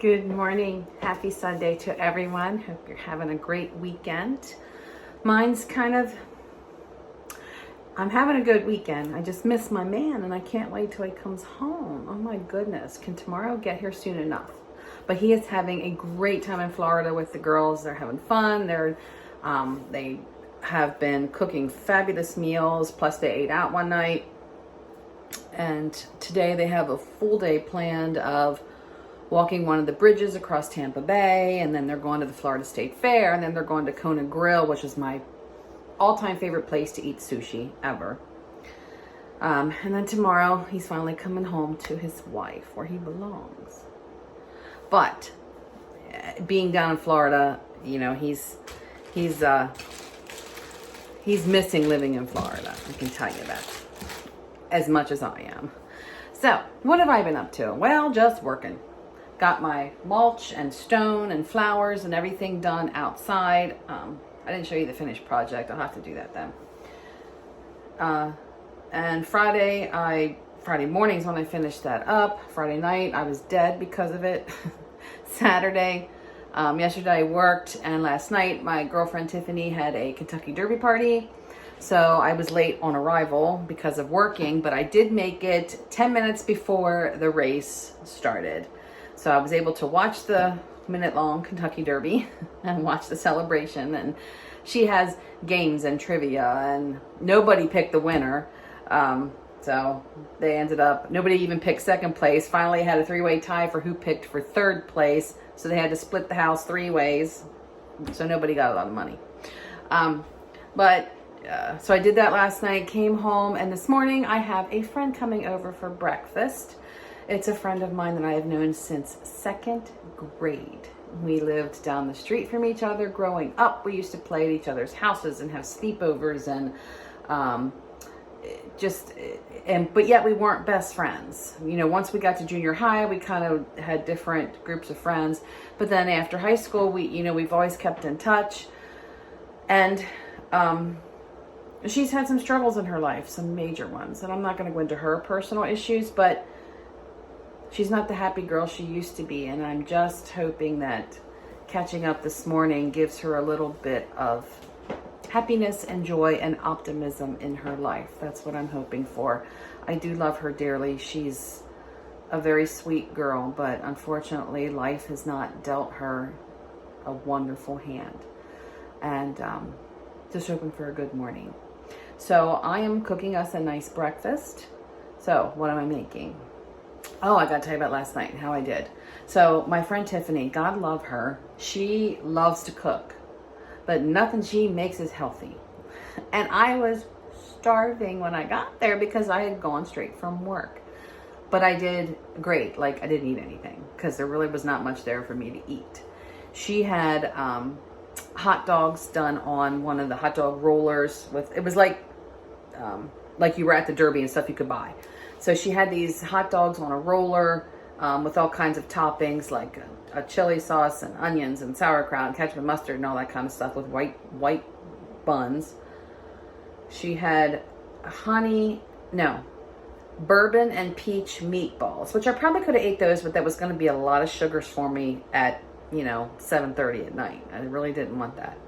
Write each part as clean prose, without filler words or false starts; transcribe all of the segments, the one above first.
Good morning. Happy Sunday to everyone. Hope you're having a great weekend. Mine's I'm having a good weekend. I just miss my man and I can't wait till he comes home. Oh my goodness. Can tomorrow get here soon enough? But he is having a great time in Florida with the girls. They're having fun. They have been cooking fabulous meals. Plus they ate out one night. And today they have a full day planned of walking one of the bridges across Tampa Bay, and then they're going to the Florida State Fair, and then they're going to Kona Grill, which is my all-time favorite place to eat sushi ever. And then tomorrow, he's finally coming home to his wife, where he belongs. But being down in Florida, you know, he's missing living in Florida. I can tell you that, as much as I am. So, what have I been up to? Well, just working. Got my mulch and stone and flowers and everything done outside. I didn't show you the finished project. I'll have to do that then. And Friday mornings when I finished that up. Friday night, I was dead because of it. Saturday, yesterday I worked, and last night my girlfriend Tiffany had a Kentucky Derby party. So I was late on arrival because of working, but I did make it 10 minutes before the race started. So I was able to watch the minute-long Kentucky Derby and watch the celebration. And she has games and trivia, and nobody picked the winner. So they ended up, nobody even picked second place. Finally had a three-way tie for who picked for third place. So they had to split the house three ways. So nobody got a lot of money. So I did that last night, came home, and this morning I have a friend coming over for breakfast. It's a friend of mine that I have known since second grade. We lived down the street from each other growing up. We used to play at each other's houses and have sleepovers but yet we weren't best friends. You know, once we got to junior high, we kind of had different groups of friends. But then after high school, we've always kept in touch. And she's had some struggles in her life, some major ones. And I'm not going to go into her personal issues, but she's not the happy girl she used to be, and I'm just hoping that catching up this morning gives her a little bit of happiness and joy and optimism in her life. That's what I'm hoping for. I do love her dearly. She's a very sweet girl, but unfortunately life has not dealt her a wonderful hand. And just hoping for a good morning. So I am cooking us a nice breakfast. So what am I making? Oh, I got to tell you about last night and how I did. So my friend Tiffany, God love her, she loves to cook, but nothing she makes is healthy. And I was starving when I got there because I had gone straight from work. But I did great. Like, I didn't eat anything because there really was not much there for me to eat. She had hot dogs done on one of the hot dog rollers it was like you were at the Derby and stuff you could buy. So she had these hot dogs on a roller with all kinds of toppings like a chili sauce and onions and sauerkraut and ketchup and mustard and all that kind of stuff with white buns. She had bourbon and peach meatballs, which I probably could have ate those, but that was going to be a lot of sugars for me at 7:30 at night. I really didn't want that.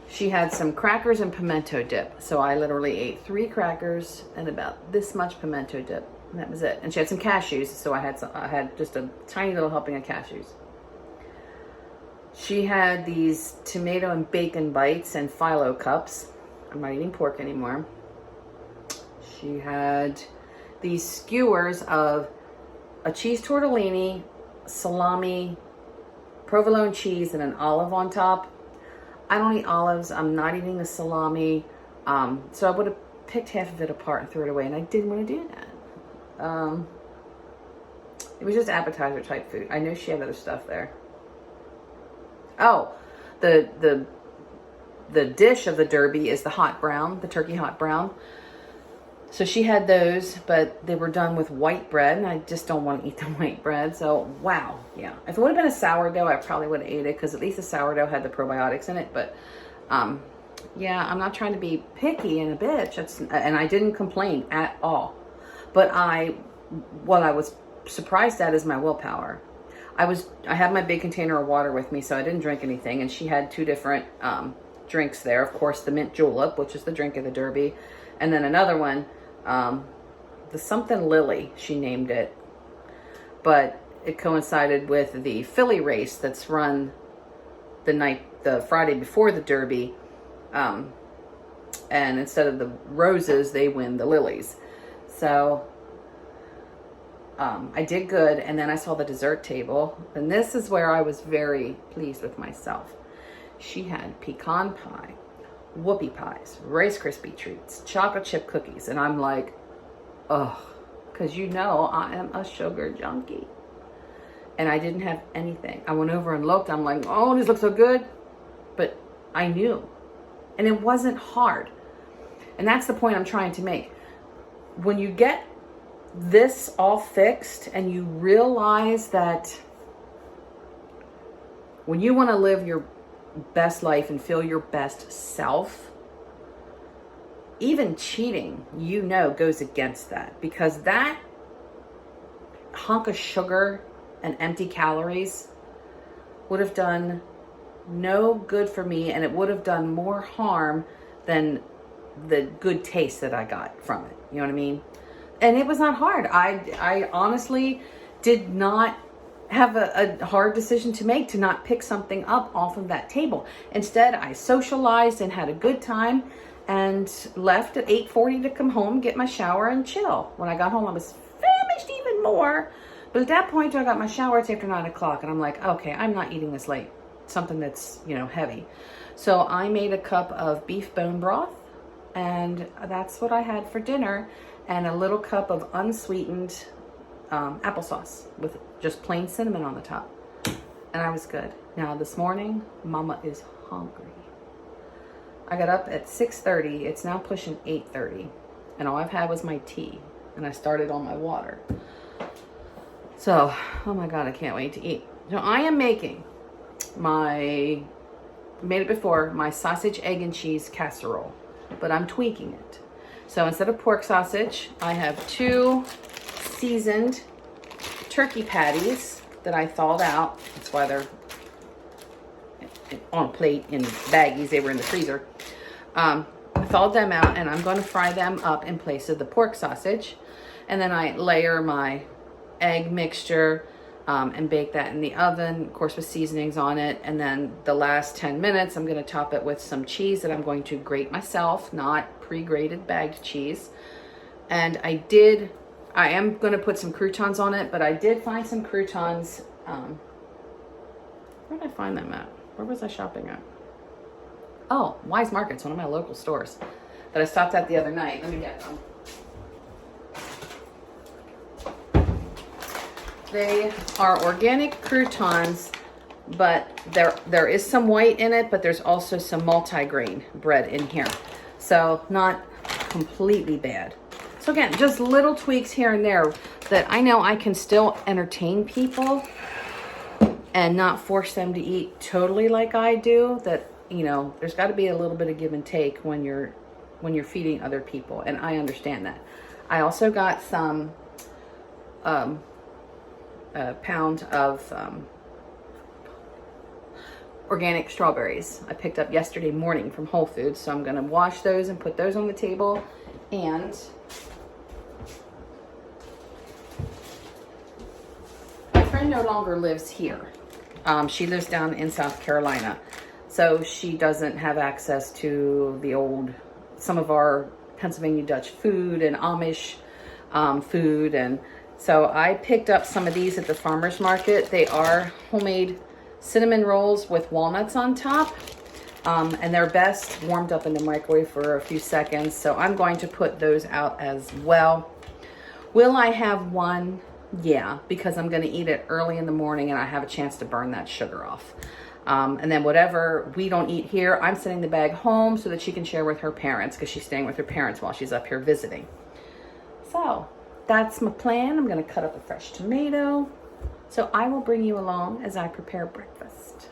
She had some crackers and pimento dip. So I literally ate 3 crackers and about this much pimento dip. And that was it. And she had some cashews. So I had just a tiny little helping of cashews. She had these tomato and bacon bites and phyllo cups. I'm not eating pork anymore. She had these skewers of a cheese tortellini, salami, provolone cheese, and an olive on top. I don't eat olives. I'm not eating the salami. So I would have picked half of it apart and threw it away, and I didn't want to do that. It was just appetizer type food. I know she had other stuff there. Oh, the dish of the Derby is the hot brown, the turkey hot brown. So she had those, but they were done with white bread, and I just don't want to eat the white bread. So, wow, yeah. If it would have been a sourdough, I probably would have ate it, because at least the sourdough had the probiotics in it. But, yeah, I'm not trying to be picky and a bitch, and I didn't complain at all. But what I was surprised at is my willpower. I have my big container of water with me, so I didn't drink anything. And she had two different drinks there. Of course, the mint julep, which is the drink of the Derby. And then another one, the something Lily, she named it. But it coincided with the Philly race that's run the Friday before the Derby. And instead of the roses, they win the lilies. So I did good. And then I saw the dessert table. And this is where I was very pleased with myself. She had pecan pie, whoopie pies, Rice Krispie treats, chocolate chip cookies. And I'm like, ugh, because you know I am a sugar junkie. And I didn't have anything. I went over and looked. I'm like, oh, this looks so good. But I knew. And it wasn't hard. And that's the point I'm trying to make. When you get this all fixed and you realize that when you want to live your best life and feel your best self, even cheating, goes against that. Because that hunk of sugar and empty calories would have done no good for me, and it would have done more harm than the good taste that I got from it. You know what I mean? And it was not hard. I honestly did not have a hard decision to make to not pick something up off of that table. Instead, I socialized and had a good time and left at 8:40 to come home, get my shower, and chill. When I got home, I was famished even more. But at that point, I got my shower. It's after 9 o'clock, and I'm like, okay, I'm not eating this late. Something that's, heavy. So I made a cup of beef bone broth, and that's what I had for dinner, and a little cup of unsweetened applesauce with just plain cinnamon on the top. And I was good. Now this morning, Mama is hungry. I got up at 6:30. It's now pushing 8:30, and all I've had was my tea, and I started on my water. So, oh my God, I can't wait to eat. So I am making made it before, my sausage, egg, and cheese casserole, but I'm tweaking it. So instead of pork sausage, I have 2 seasoned turkey patties that I thawed out. That's why they're on a plate in baggies. They were in the freezer. I thawed them out, and I'm going to fry them up in place of the pork sausage. And then I layer my egg mixture and bake that in the oven, of course, with seasonings on it. And then the last 10 minutes, I'm going to top it with some cheese that I'm going to grate myself, not pre-grated bagged cheese. And I am going to put some croutons on it, but I did find some croutons. Where did I find them at? Where was I shopping at? Oh, Wise Market's, one of my local stores that I stopped at the other night. Let me get them. They are organic croutons, but there is some white in it, but there's also some multi-grain bread in here. So not completely bad. So again, just little tweaks here and there that I know I can still entertain people and not force them to eat totally like I do. That, there's got to be a little bit of give and take when you're feeding other people, and I understand that. I also got some a pound of organic strawberries I picked up yesterday morning from Whole Foods. So I'm going to wash those and put those on the table. And my friend no longer lives here. She lives down in South Carolina. So she doesn't have access to some of our Pennsylvania Dutch food and Amish food. And so I picked up some of these at the farmer's market. They are homemade cinnamon rolls with walnuts on top. And they're best warmed up in the microwave for a few seconds. So I'm going to put those out as well. Will I have one? Yeah, because I'm going to eat it early in the morning and I have a chance to burn that sugar off. And then whatever we don't eat here, I'm sending the bag home so that she can share with her parents, because she's staying with her parents while she's up here visiting. So that's my plan. I'm going to cut up a fresh tomato. So I will bring you along as I prepare breakfast.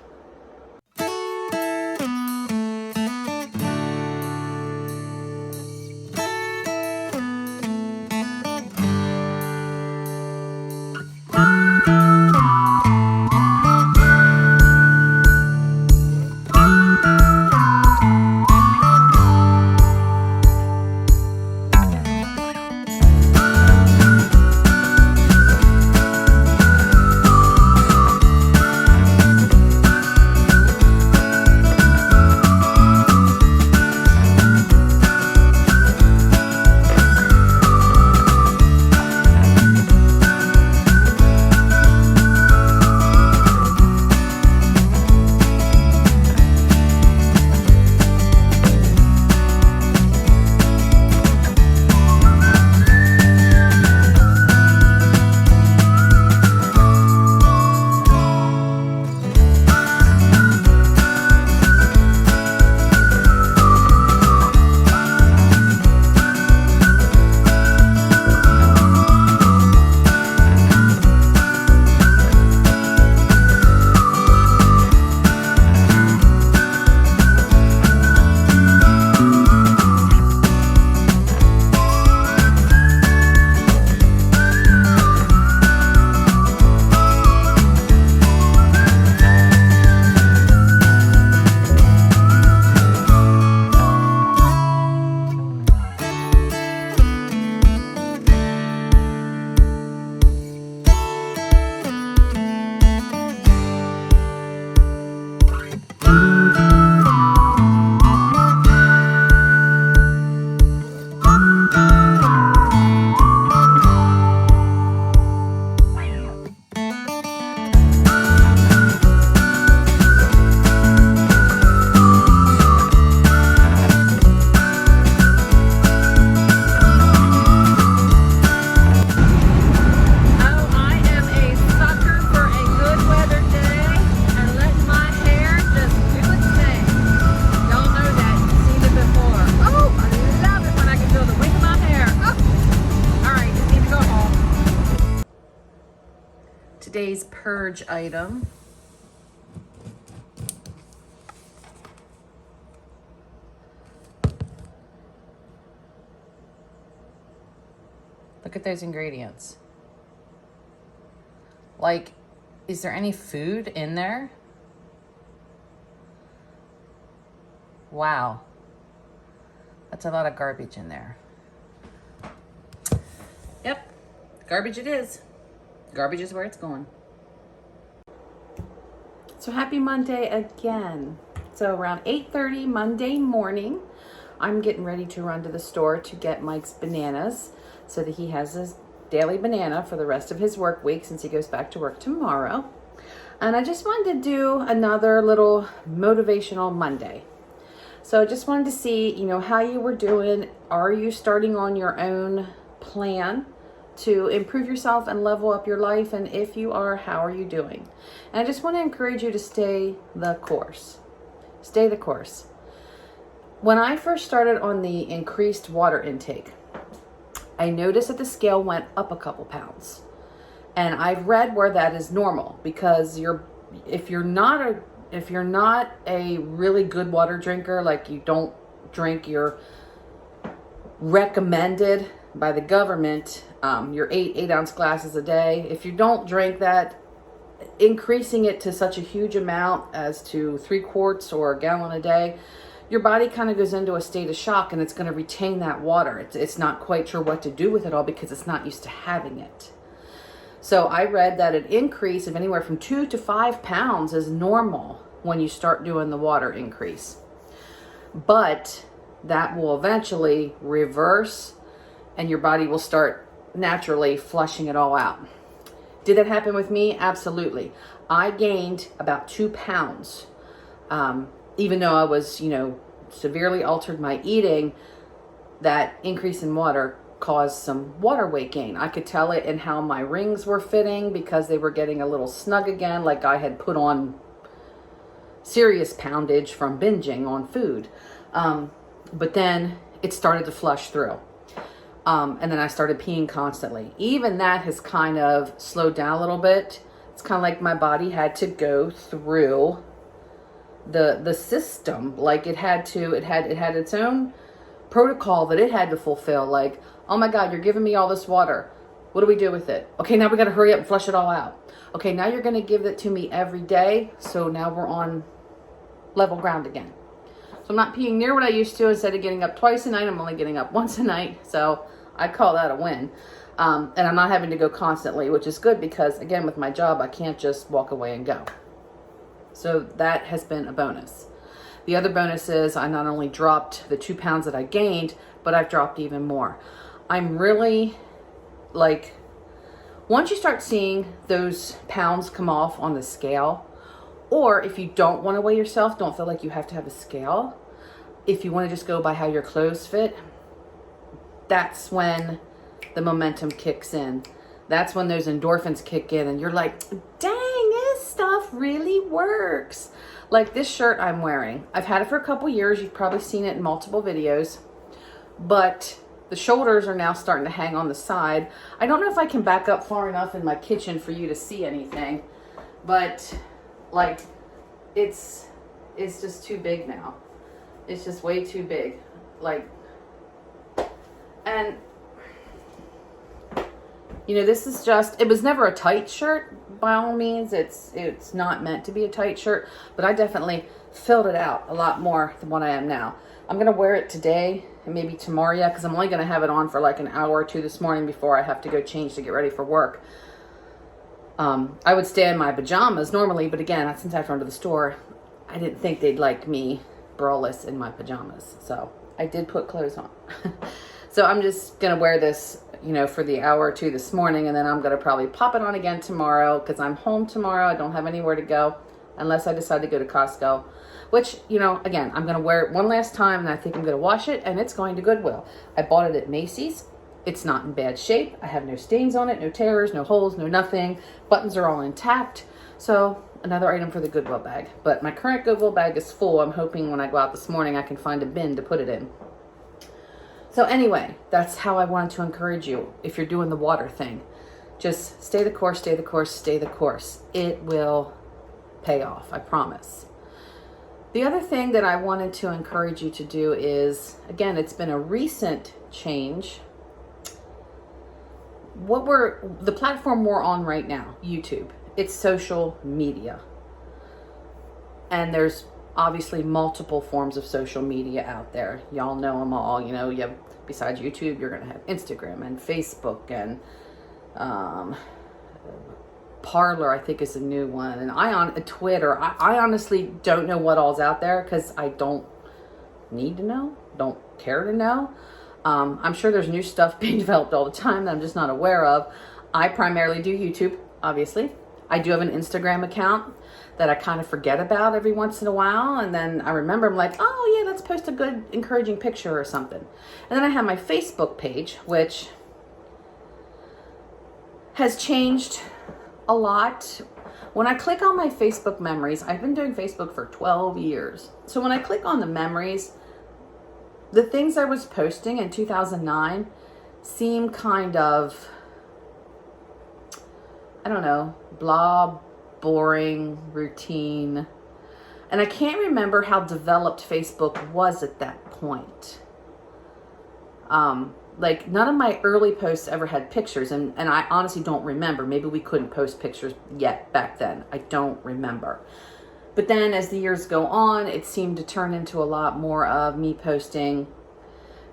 today's purge item. Look at those ingredients. Like, is there any food in there? Wow. That's a lot of garbage in there. Yep, garbage it is. Garbage is where it's going. So happy Monday again. So around 8:30 Monday morning, I'm getting ready to run to the store to get Mike's bananas so that he has his daily banana for the rest of his work week since he goes back to work tomorrow. And I just wanted to do another little motivational Monday. So I just wanted to see, how you were doing. Are you starting on your own plan to improve yourself and level up your life? And if you are, how are you doing? And I just want to encourage you to stay the course. Stay the course. When I first started on the increased water intake, I noticed that the scale went up a couple pounds. And I've read where that is normal, because if you're not a really good water drinker, like you don't drink your recommended by the government, your 8-ounce glasses a day, if you don't drink that, increasing it to such a huge amount as to 3 quarts or a gallon a day, your body kind of goes into a state of shock, and it's going to retain that water. It's not quite sure what to do with it all because it's not used to having it. So I read that an increase of anywhere from 2 to 5 pounds is normal when you start doing the water increase. But that will eventually reverse and your body will start naturally flushing it all out. Did that happen with me? Absolutely. I gained about 2 pounds. Even though I was, severely altered my eating, that increase in water caused some water weight gain. I could tell it in how my rings were fitting because they were getting a little snug again, like I had put on serious poundage from binging on food. But then it started to flush through. And then I started peeing constantly. Even that has kind of slowed down a little bit. It's kind of like my body had to go through the system. Like it had its own protocol that it had to fulfill. Like, oh my God, you're giving me all this water. What do we do with it? Okay, now we got to hurry up and flush it all out. Okay, now you're going to give it to me every day. So now we're on level ground again. So I'm not peeing near what I used to. Instead of getting up twice a night, I'm only getting up once a night. So I call that a win. And I'm not having to go constantly, which is good because, again, with my job, I can't just walk away and go. So that has been a bonus. The other bonus is I not only dropped the 2 pounds that I gained, but I've dropped even more. I'm really, once you start seeing those pounds come off on the scale, or if you don't want to weigh yourself, don't feel like you have to have a scale. If you want to just go by how your clothes fit, that's when the momentum kicks in. That's when those endorphins kick in and you're like, dang, this stuff really works. Like this shirt I'm wearing. I've had it for a couple years. You've probably seen it in multiple videos. But the shoulders are now starting to hang on the side. I don't know if I can back up far enough in my kitchen for you to see anything. But it's just too big now. It's just way too big. And this is just, it was never a tight shirt by all means. It's not meant to be a tight shirt, but I definitely filled it out a lot more than what I am now. I'm going to wear it today and maybe tomorrow yet, because I'm only going to have it on for like an hour or two this morning before I have to go change to get ready for work. I would stay in my pajamas normally, but again, since I've run to the store, I didn't think they'd like me braless in my pajamas. So I did put clothes on. So I'm just going to wear this, for the hour or two this morning, and then I'm going to probably pop it on again tomorrow because I'm home tomorrow. I don't have anywhere to go unless I decide to go to Costco, which, again, I'm going to wear it one last time, and I think I'm going to wash it, and it's going to Goodwill. I bought it at Macy's. It's not in bad shape. I have no stains on it, no tears, no holes, no nothing. Buttons are all intact. So another item for the Goodwill bag. But my current Goodwill bag is full. I'm hoping when I go out this morning, I can find a bin to put it in. So anyway, that's how I wanted to encourage you if you're doing the water thing. Just stay the course, stay the course, stay the course. It will pay off, I promise. The other thing that I wanted to encourage you to do is, again, it's been a recent change. The platform we're on right now, YouTube, it's social media. And there's obviously multiple forms of social media out there. Y'all know them all. You know, you have, besides YouTube, you're going to have Instagram and Facebook and Parlor, I think, is a new one. And Twitter. I honestly don't know what all's out there because I don't need to know, don't care to know. I'm sure there's new stuff being developed all the time that I'm just not aware of. I primarily do YouTube, obviously. I do have an Instagram account that I kind of forget about every once in a while. And then I remember, I'm like, oh yeah, let's post a good, encouraging picture or something. And then I have my Facebook page, which has changed a lot. When I click on my Facebook memories, I've been doing Facebook for 12 years. So when I click on the memories, the things I was posting in 2009 seem kind of, I don't know, blah, boring, routine. And I can't remember how developed Facebook was at that point. Like, none of my early posts ever had pictures, and I honestly don't remember. Maybe we couldn't post pictures yet back then. I don't remember. But then as the years go on, it seemed to turn into a lot more of me posting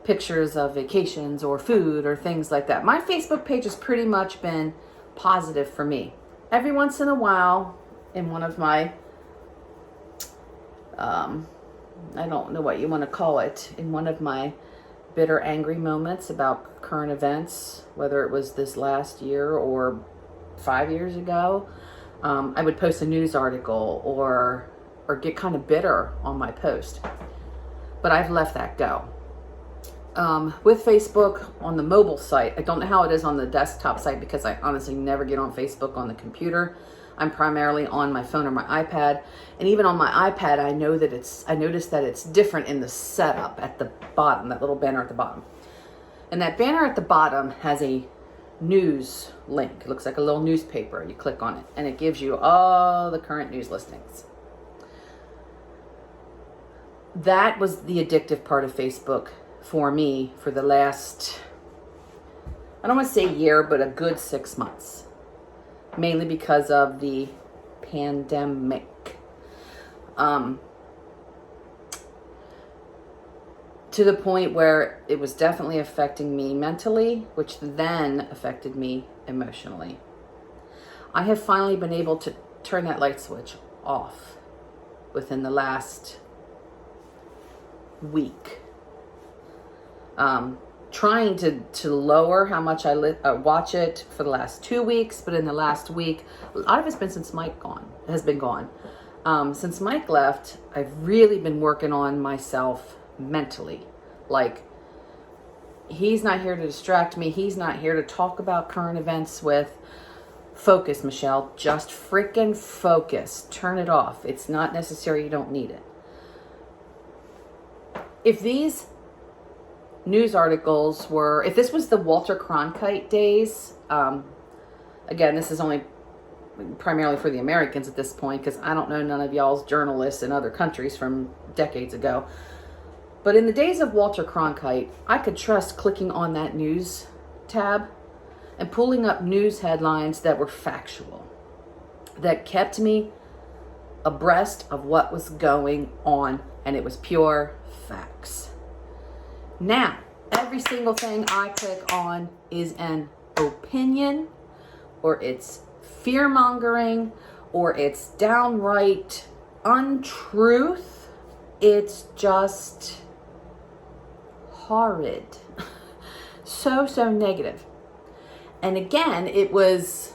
pictures of vacations or food or things like that. My Facebook page has pretty much been positive for me. Every once in a while, in one of my, I don't know what you want to call it, in one of my bitter, angry moments about current events, whether it was this last year or 5 years ago, I would post a news article or get kind of bitter on my post. But I've let that go. With Facebook on the mobile site, I don't know how it is on the desktop site because I honestly never get on Facebook on the computer. I'm primarily on my phone or my iPad. And even on my iPad, I noticed that it's different in the setup at the bottom, that little banner at the bottom. And that banner at the bottom has a news link. It looks like a little newspaper. You click on it and it gives you all the current news listings. That was the addictive part of Facebook for me for the last, I don't want to say year, but a good 6 months. Mainly because of the pandemic. To the point where it was definitely affecting me mentally, which then affected me emotionally. I have finally been able to turn that light switch off within the last week. Trying to lower how much I watch it for the last 2 weeks, but in the last week, a lot of it's been since Mike has been gone. Since Mike left, I've really been working on myself mentally. Like, he's not here to distract me. He's not here to talk about current events with. Focus, Michelle. Just freaking focus. Turn it off. It's not necessary. You don't need it. If these news articles if this was the Walter Cronkite days, again, this is only primarily for the Americans at this point, because I don't know none of y'all's journalists in other countries from decades ago. But in the days of Walter Cronkite, I could trust clicking on that news tab and pulling up news headlines that were factual, that kept me abreast of what was going on, and it was pure facts. Now, every single thing I click on is an opinion, or it's fear-mongering, or it's downright untruth. It's just horrid. So negative. And again, it was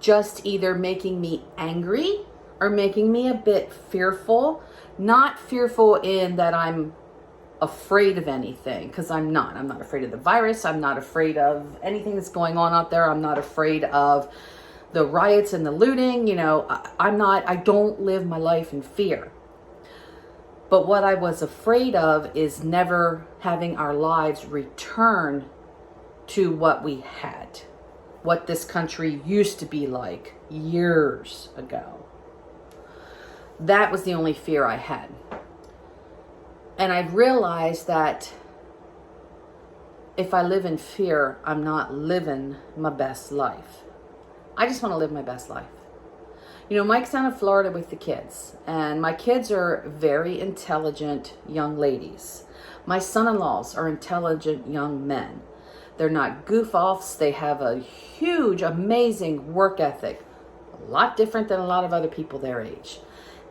just either making me angry or making me a bit fearful. Not fearful in that I'm afraid of anything, because I'm not afraid of the virus. I'm not afraid of anything that's going on out there. I'm not afraid of the riots and the looting. You know, I don't live my life in fear. But what I was afraid of is never having our lives return to what we had. what this country used to be like years ago. That was the only fear I had. And I've realized that if I live in fear, I'm not living my best life. I just want to live my best life. You know, Mike's down in Florida with the kids, and my kids are very intelligent young ladies. My son-in-laws are intelligent young men. They're not goof-offs. They have a huge, amazing work ethic, a lot different than a lot of other people their age.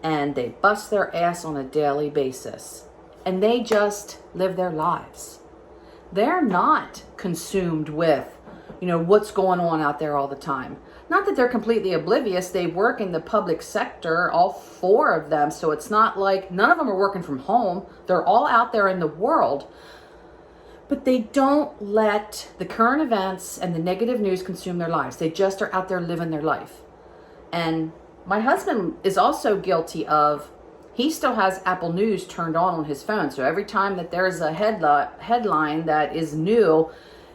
And they bust their ass on a daily basis. And they just live their lives. They're not consumed with, you know, what's going on out there all the time. Not that they're completely oblivious. They work in the public sector, all 4 of them. So it's not like none of them are working from home. They're all out there in the world. But they don't let the current events and the negative news consume their lives. They just are out there living their life. And my husband is also guilty of, he still has Apple News turned on his phone. So every time that there's a headline that is new,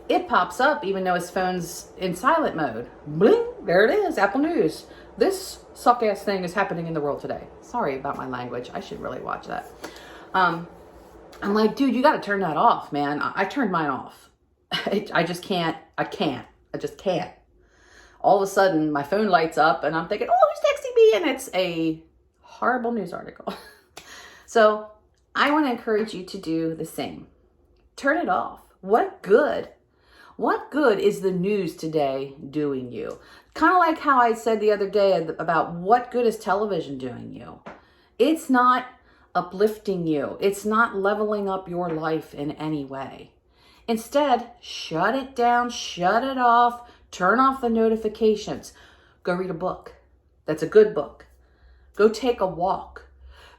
it pops up even though his phone's in silent mode. Bling, there it is, Apple News. This suck-ass thing is happening in the world today. Sorry about my language. I should really watch that. I'm like, dude, you got to turn that off, man. I turned mine off. I just can't. I just can't. All of a sudden, my phone lights up and I'm thinking, oh, who's texting me? And it's a horrible news article. So I want to encourage you to do the same. Turn it off. What good is the news today doing you? Kind of like how I said the other day about what good is television doing you? It's not uplifting you. It's not leveling up your life in any way. Instead, shut it down, shut it off, turn off the notifications. Go read a book. That's a good book. Go take a walk.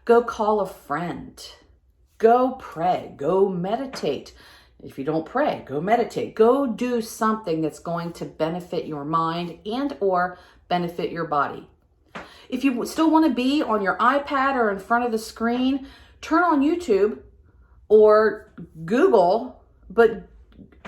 Go call a friend. Go pray. Go meditate. If you don't pray, go meditate. Go do something that's going to benefit your mind and or benefit your body. If you still want to be on your iPad or in front of the screen, turn on YouTube or Google, but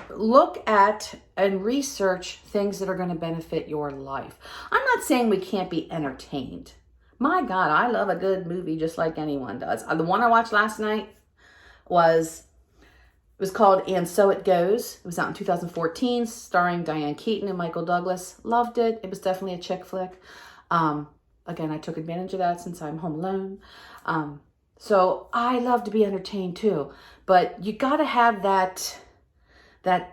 look at and research things that are going to benefit your life. I'm not saying we can't be entertained. My God, I love a good movie just like anyone does. The one I watched last night was called And So It Goes. It was out in 2014, starring Diane Keaton and Michael Douglas. Loved it. It was definitely a chick flick. Again, I took advantage of that since I'm home alone. So I love to be entertained too. But you got to have that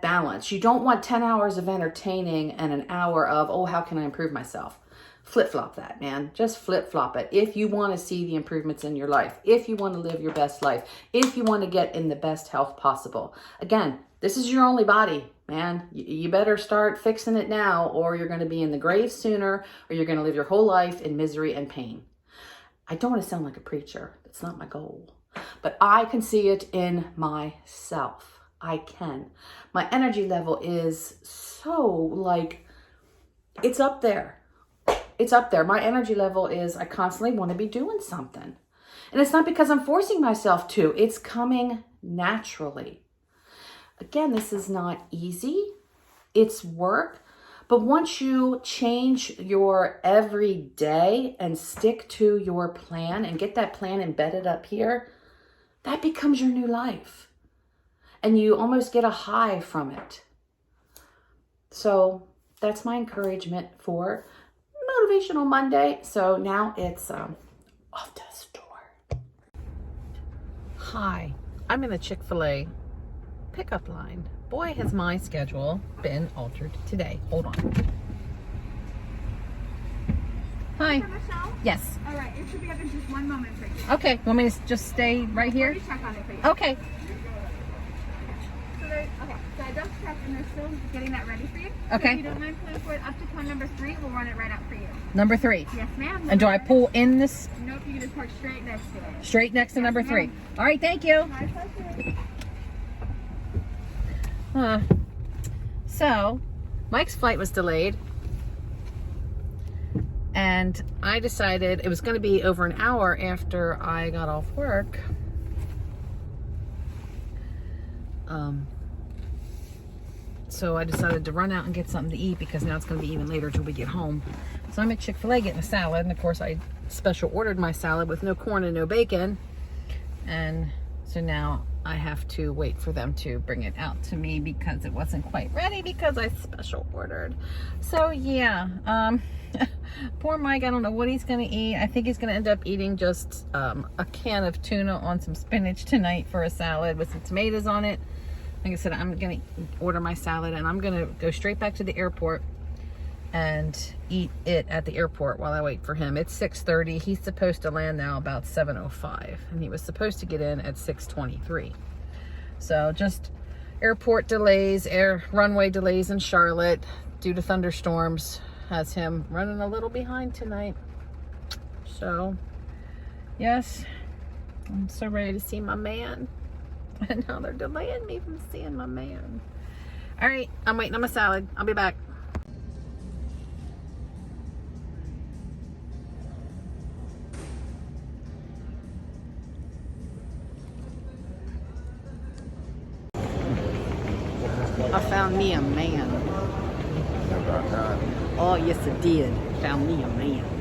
balance. You don't want 10 hours of entertaining and an hour of, oh, how can I improve myself? Flip-flop that, man. Just flip-flop it. If you want to see the improvements in your life, if you want to live your best life, if you want to get in the best health possible. Again, this is your only body, man. You better start fixing it now, or you're going to be in the grave sooner, or you're going to live your whole life in misery and pain. I don't want to sound like a preacher. That's not my goal. But I can see it in myself. I can. My energy level is so like, it's up there. It's up there. My energy level is, I constantly want to be doing something. And it's not because I'm forcing myself to. It's coming naturally. Again, this is not easy. It's work. But once you change your everyday and stick to your plan and get that plan embedded up here, that becomes your new life. And you almost get a high from it. So that's my encouragement for Motivational Monday. So now it's off to the store. Hi, I'm in the Chick-fil-A pickup line. Boy, has my schedule been altered today. Hold on. Hi. Michelle? Yes. All right, it should be up in just one moment for you. Okay, want me to just stay right here? Let me check on it for you. Okay. So I just checked and they're still getting that ready for you. Okay. So if you don't mind pulling for it up to cone number 3, we'll run it right out for you. Number 3. Yes, ma'am. And do I pull in this? Nope, you can just park straight next to it. Straight next to Yes, number 3. ma'am. All right, thank you. My pleasure. So, Mike's flight was delayed. And I decided it was going to be over an hour after I got off work. so I decided to run out and get something to eat because now it's going to be even later till we get home. So I'm at Chick-fil-A getting a salad, and of course I special ordered my salad with no corn and no bacon, and so now I have to wait for them to bring it out to me because it wasn't quite ready because I special ordered. So yeah, poor Mike, I don't know what he's gonna eat. I think he's gonna end up eating just a can of tuna on some spinach tonight for a salad with some tomatoes on it. Like I said, I'm gonna order my salad and I'm gonna go straight back to the airport and eat it at the airport while I wait for him. It's 6:30. He's supposed to land now about 7:05, and he was supposed to get in at 6:23. So just airport delays, runway delays in Charlotte due to thunderstorms has him running a little behind tonight. So yes, I'm so ready to see my man, and now they're delaying me from seeing my man. All right, I'm waiting on my salad. I'll be back. I found me a man. Oh, yes, I did. Found me a man.